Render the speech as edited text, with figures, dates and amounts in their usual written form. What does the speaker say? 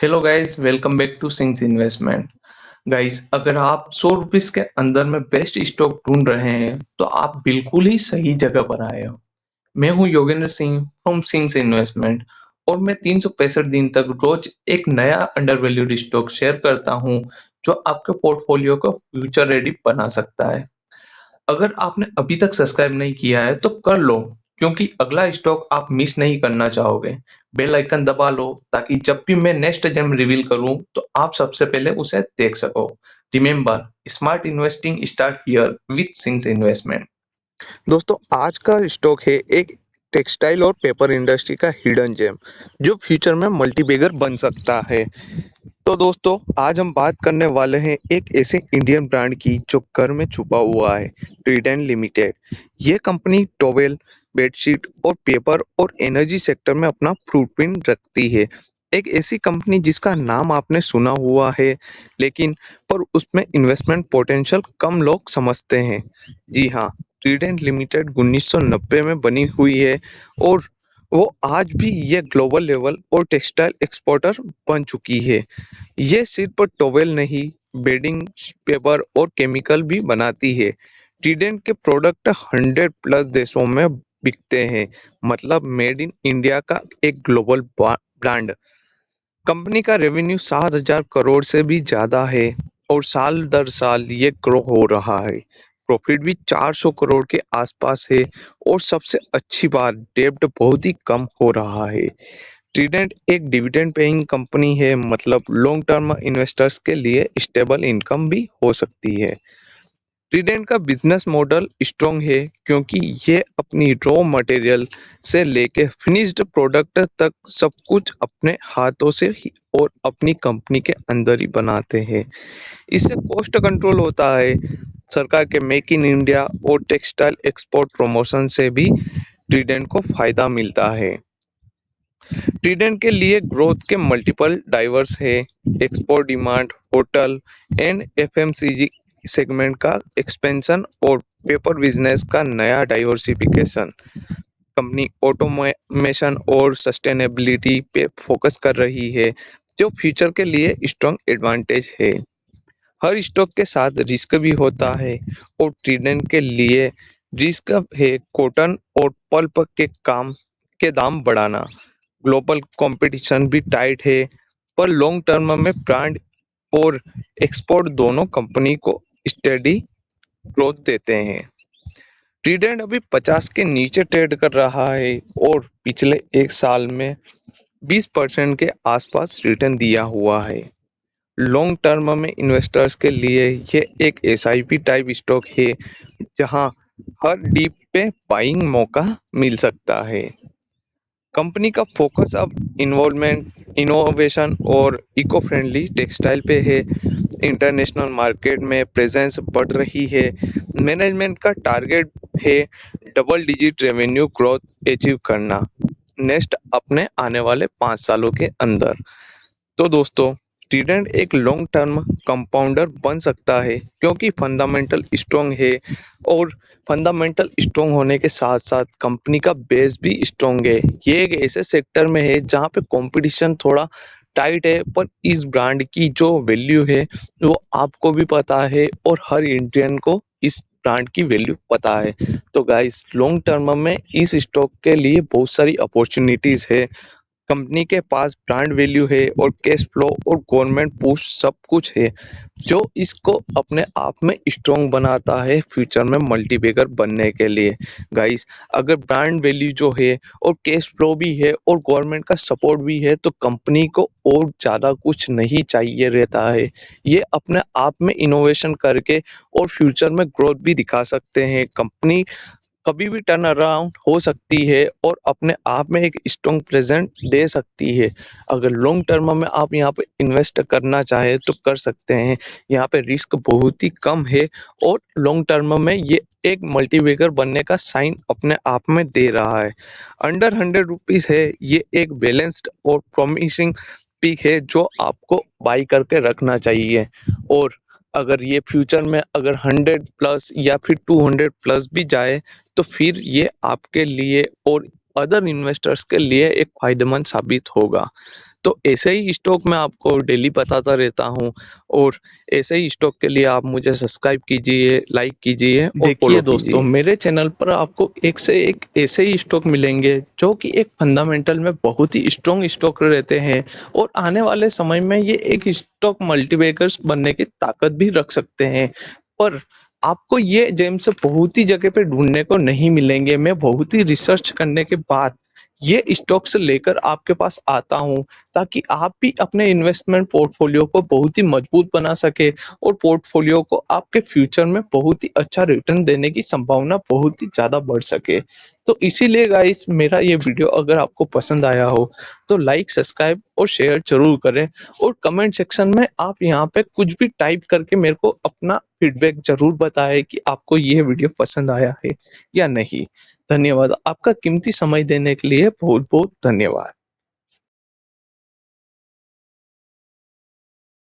Hello guys, welcome back to sings investment. Guys, अगर आप 100 rupees के अंदर में बेस्ट स्टॉक ढूंढ रहे हैं तो आप बिल्कुल ही सही जगह पर आए हो। मैं हूं Yogendra Singh from sings investment और मैं 365 दिन तक रोज एक नया अंडर वैल्यूड स्टॉक शेयर करता हूं जो आपके पोर्टफोलियो को फ्यूचर रेडी बना सकता है। अगर आपने अभी तक सब्सक्राइब नहीं किया है तो कर लो, क्योंकि अगला स्टॉक आप मिस नहीं करना चाहोगे। बेल आइकन दबा लो ताकि जब भी मैं नेक्स्ट जेम रिवील करूं तो आप सबसे पहले उसे देख सको। Remember, smart investing start here with since investment. दोस्तों आज का स्टॉक है एक टेक्सटाइल और पेपर इंडस्ट्री का हिडन जेम जो फ्यूचर में मल्टीबैगर बन सकता है। तो दोस्तों आज हम बात करने वाले हैं एक ऐसे इंडियन ब्रांड की जो घर में छुपा हुआ है, ट्रीडेंट लिमिटेड। ये कंपनी टॉवेल, बेडशीट और पेपर और एनर्जी सेक्टर में अपना फुटप्रिंट रखती है। एक ऐसी कंपनी जिसका नाम आपने सुना हुआ है, लेकिन पर उसमें इन्वेस्टमेंट पोटेंशियल कम लोग समझते हैं। जी हाँ, ट्रीडेंट लिमिटेड 1990 में बनी हुई है और वो आज भी ये ग्लोबल लेवल और टेक्सटाइल एक्सपोर्टर बन चुकी है। ये सिर्फ टॉवेल नहीं, बेडिंग, पेपर और केमिकल भी बनाती है। ट्रीडेंट के प्रोडक्ट 100 प्लस देशों में बिकते हैं, मतलब मेड इन इंडिया का एक ग्लोबल ब्रांड। कंपनी का रेवेन्यू 7,000 करोड़ से भी ज़्यादा है और साल दर साल ये ग्रो हो रहा है। प्रॉफिट भी 400 करोड़ के आसपास है और सबसे अच्छी बात, डेब्ट बहुत ही कम हो रहा है। ट्रीडेंट एक डिविडेंड पेइंग कंपनी है, मतलब लॉन्ग टर्म इन्वेस्टर्स के लिए स्टेबल इनकम भी हो सकती है। ट्रीडेंट का बिजनेस मॉडल स्ट्रॉन्ग है क्योंकि ये अपनी रॉ मटेरियल से लेके फिनिश्ड प्रोडक्ट तक सब कुछ अपने हाथों से ही और अपनी कंपनी के अंदर ही बनाते हैं। इससे कॉस्ट कंट्रोल होता है। सरकार के मेक इन इंडिया और टेक्सटाइल एक्सपोर्ट प्रमोशन से भी ट्रीडेंट को फायदा मिलता है। ट्रीडेंट के लिए ग्रोथ के मल्टीपल ड्राइवर्स है। Export demand, hotel and FMCG segment का एक्सपेंशन और पेपर बिजनेस का नया डाइवर्सिफिकेशन। कंपनी ऑटोमेशन और सस्टेनेबिलिटी पे फोकस कर रही है, जो फ्यूचर के लिए स्ट्रॉन्ग एडवांटेज है। हर स्टॉक के साथ रिस्क भी होता है और ट्रीडेंट के लिए रिस्क है कॉटन और पल्प के काम के दाम बढ़ाना। ग्लोबल कंपटीशन भी टाइट है, पर लॉन्ग टर्म में ब्रांड और एक्सपोर्ट दोनों कंपनी को स्टेडी ग्रोथ देते हैं। ट्रीडेंट अभी 50 के नीचे ट्रेड कर रहा है और पिछले एक साल में 20% के आसपास रिटर्न दिया हुआ है। लॉन्ग टर्म में इन्वेस्टर्स के लिए ये एक एसआईपी टाइप स्टॉक है, जहां हर डीप पे बाइंग मौका मिल सकता है। कंपनी का फोकस अब इन्वॉल्वमेंट, इनोवेशन और इको फ्रेंडली टेक्सटाइल पे है। इंटरनेशनल मार्केट में प्रेजेंस बढ़ रही है। मैनेजमेंट का टारगेट है double digit revenue growth achieve करना नेक्स्ट अपने आने वाले 5 सालों के अंदर। तो दोस्तों, ट्रीडेंट एक लॉन्ग टर्म कंपाउंडर बन सकता है क्योंकि फंडामेंटल स्ट्रॉन्ग है और फंडामेंटल स्ट्रॉन्ग होने के साथ साथ कंपनी का बेस भी स्ट्रॉन्ग है। ये एक ऐसे सेक्टर में है जहाँ पे कंपटीशन थोड़ा टाइट है, पर इस ब्रांड की जो वैल्यू है वो आपको भी पता है और हर इंडियन को इस ब्रांड की वैल्यू पता है। तो गाइस, लॉन्ग टर्म में इस स्टॉक के लिए बहुत सारी अपॉर्चुनिटीज है। कंपनी के पास ब्रांड वैल्यू है और कैश फ्लो और गवर्नमेंट पुश सब कुछ है, जो इसको अपने आप में स्ट्रॉन्ग बनाता है फ्यूचर में मल्टीबैगर बनने के लिए। गाइस, अगर ब्रांड वैल्यू जो है और कैश फ्लो भी है और गवर्नमेंट का सपोर्ट भी है तो कंपनी को और ज़्यादा कुछ नहीं चाहिए रहता है। ये अपने आप में इनोवेशन करके और फ्यूचर में ग्रोथ भी दिखा सकते हैं। कंपनी कभी भी टर्न अराउंड हो सकती है और अपने आप में एक स्ट्रॉन्ग प्रेजेंट दे सकती है। अगर लॉन्ग टर्म में आप यहाँ पे इन्वेस्ट करना चाहें तो कर सकते हैं। यहाँ पे रिस्क बहुत ही कम है और लॉन्ग टर्म में ये एक मल्टीबैगर बनने का साइन अपने आप में दे रहा है। अंडर 100 रुपीज़ है, ये एक बैलेंस्ड और प्रॉमिसिंग पिक है जो आपको बाई करके रखना चाहिए। और अगर ये फ्यूचर में अगर 100 प्लस या फिर 200 प्लस भी जाए तो फिर ये आपके लिए और अदर इन्वेस्टर्स के लिए एक फायदेमंद साबित होगा। तो ऐसे ही स्टॉक मैं आपको डेली बताता रहता हूँ और ऐसे ही स्टॉक के लिए आप मुझे सब्सक्राइब कीजिए, लाइक कीजिए और देखिए फॉलो दोस्तों, कीजिए। मेरे चैनल पर आपको एक से एक ऐसे ही स्टॉक मिलेंगे जो कि एक फंडामेंटल में बहुत ही स्ट्रॉन्ग स्टॉक रहते हैं और आने वाले समय में ये एक स्टॉक मल्टीबैगर्स बनने की ताकत भी रख सकते हैं। पर आपको ये जेम्स बहुत ही जगह पे ढूँढने को नहीं मिलेंगे। मैं बहुत ही रिसर्च करने के बाद ये स्टॉक्स लेकर आपके पास आता हूँ, ताकि आप भी अपने इन्वेस्टमेंट पोर्टफोलियो को बहुत ही मजबूत बना सके और पोर्टफोलियो को आपके फ्यूचर में बहुत ही अच्छा रिटर्न देने की संभावना बहुत ही ज़्यादा बढ़ सके। तो इसीलिए गाइस, मेरा ये वीडियो अगर आपको पसंद आया हो तो लाइक, सब्सक्राइब और शेयर ज़रूर करें और कमेंट सेक्शन में आप यहाँ पे कुछ भी टाइप करके मेरे को अपना फीडबैक ज़रूर बताएँ कि आपको ये वीडियो पसंद आया है या नहीं। धन्यवाद। आपका कीमती समय देने के लिए बहुत-बहुत धन्यवाद।